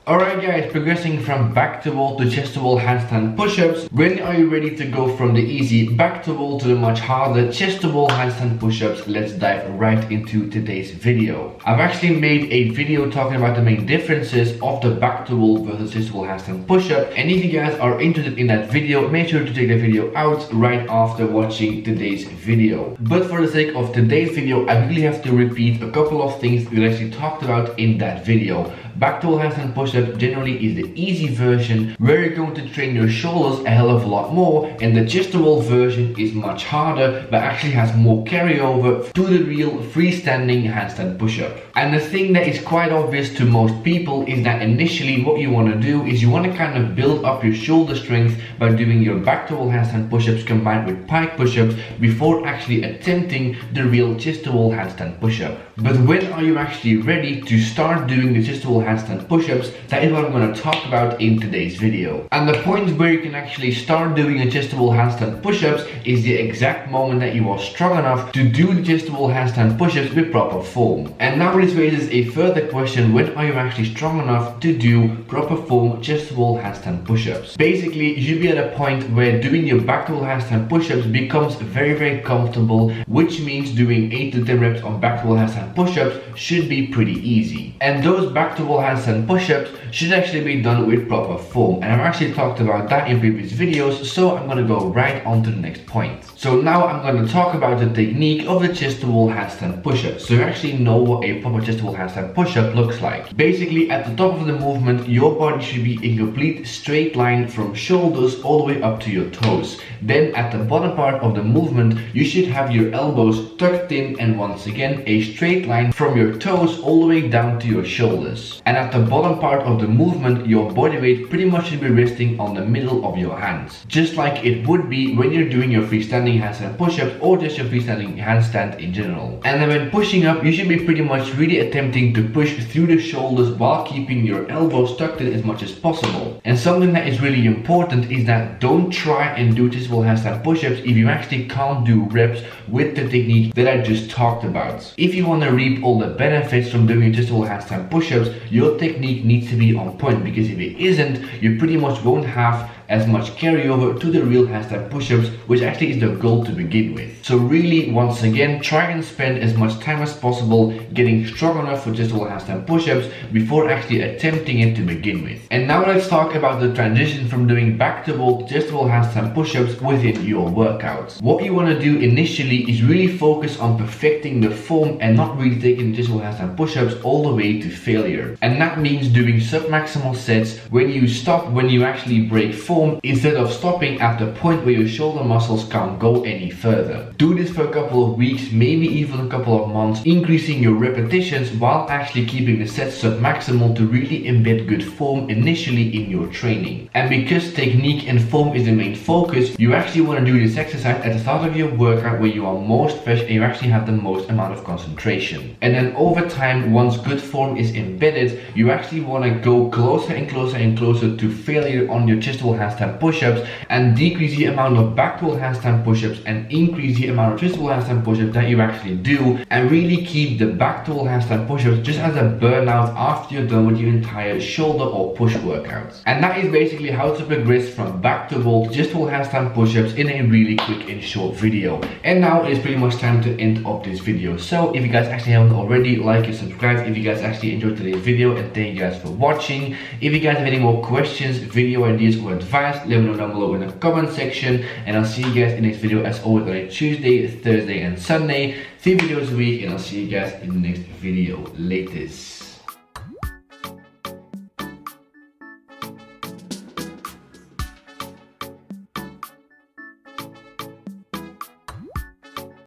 Alright guys, progressing from back to wall to chest to wall handstand push-ups. When are you ready to go from the easy back to wall to the much harder chest to wall handstand push-ups? Let's dive right into today's video. I've actually made a video talking about the main differences of the back to wall versus chest to wall handstand push-up, and if you guys are interested in that video, make sure to check the video out right after watching today's video. But for the sake of today's video, I really have to repeat a couple of things we actually talked about in that video. Back to wall handstand push-up generally is the easy version where you're going to train your shoulders a hell of a lot more, and the chest to wall version is much harder but actually has more carryover to the real freestanding handstand push-up. And the thing that is quite obvious to most people is that initially what you want to do is you want to kind of build up your shoulder strength by doing your back to wall handstand push-ups combined with pike push-ups before actually attempting the real chest to wall handstand push-up. But when are you actually ready to start doing the chest to wall handstand push-ups? That is what I'm going to talk about in today's video. And the point where you can actually start doing a chest to wall handstand push-ups is the exact moment that you are strong enough to do the chest to wall handstand push-ups with proper form. And now this raises a further question: when are you actually strong enough to do proper form chest to wall handstand push-ups? Basically, you should be at a point where doing your back to wall handstand push-ups becomes very comfortable, which means doing 8 to 10 reps on back to wall handstand push-ups should be pretty easy. And those back to wall handstand push-ups should actually be done with proper form, and I've actually talked about that in previous videos, so I'm going to go right on to the next point. So now I'm going to talk about the technique of the chest to wall handstand push-up, so you actually know what a proper chest to wall handstand push-up looks like. Basically, at the top of the movement, your body should be in complete straight line from shoulders all the way up to your toes. Then at the bottom part of the movement, you should have your elbows tucked in, and once again a straight line from your toes all the way down to your shoulders. And at the bottom part of the movement, your body weight pretty much should be resting on the middle of your hands, just like it would be when you're doing your freestanding handstand push-ups or just your freestanding handstand in general. And then when pushing up, you should be pretty much really attempting to push through the shoulders while keeping your elbows tucked in as much as possible. And something that is really important is that don't try and do chest to wall handstand push-ups if you actually can't do reps with the technique that I just talked about. If you want to reap all the benefits from doing chest to wall handstand push-ups, your technique needs to be on point, because if it isn't, you pretty much won't have as much carryover to the real handstand push-ups, which actually is the goal to begin with. So really, once again, try and spend as much time as possible getting strong enough for chest to wall handstand push-ups before actually attempting it to begin with. And now let's talk about the transition from doing back to wall to chest to wall handstand push-ups within your workouts. What you want to do initially is really focus on perfecting the form and not really taking the chest to wall handstand push-ups all the way to failure. And that means doing submaximal sets when you stop, when you actually break form, instead of stopping at the point where your shoulder muscles can't go any further. Do this for a couple of weeks, maybe even a couple of months, increasing your repetitions while actually keeping the sets submaximal to really embed good form initially in your training. And because technique and form is the main focus, you actually want to do this exercise at the start of your workout where you are most fresh and you actually have the most amount of concentration. And then over time, once good form is embedded, you actually want to go closer and closer to failure on your chest to wall handstand push-ups, and decrease the amount of back to wall handstand push-ups and increase the amount of chest to wall handstand push-ups that you actually do, and really keep the back to wall handstand push-ups just as a burnout after you're done with your entire shoulder or push workouts. And that is basically how to progress from back to wall to chest to wall handstand push-ups in a really quick and short video. And now it's pretty much time to end up this video. So if you guys actually haven't already, like and subscribe if you guys actually enjoyed today's video, and thank you guys for watching. If you guys have any more questions, video ideas or advice, let me know down below in the comment section, and I'll see you guys in the next video as always on a Tuesday, Thursday and Sunday. 3 videos a week, and I'll see you guys in the next video. Latest.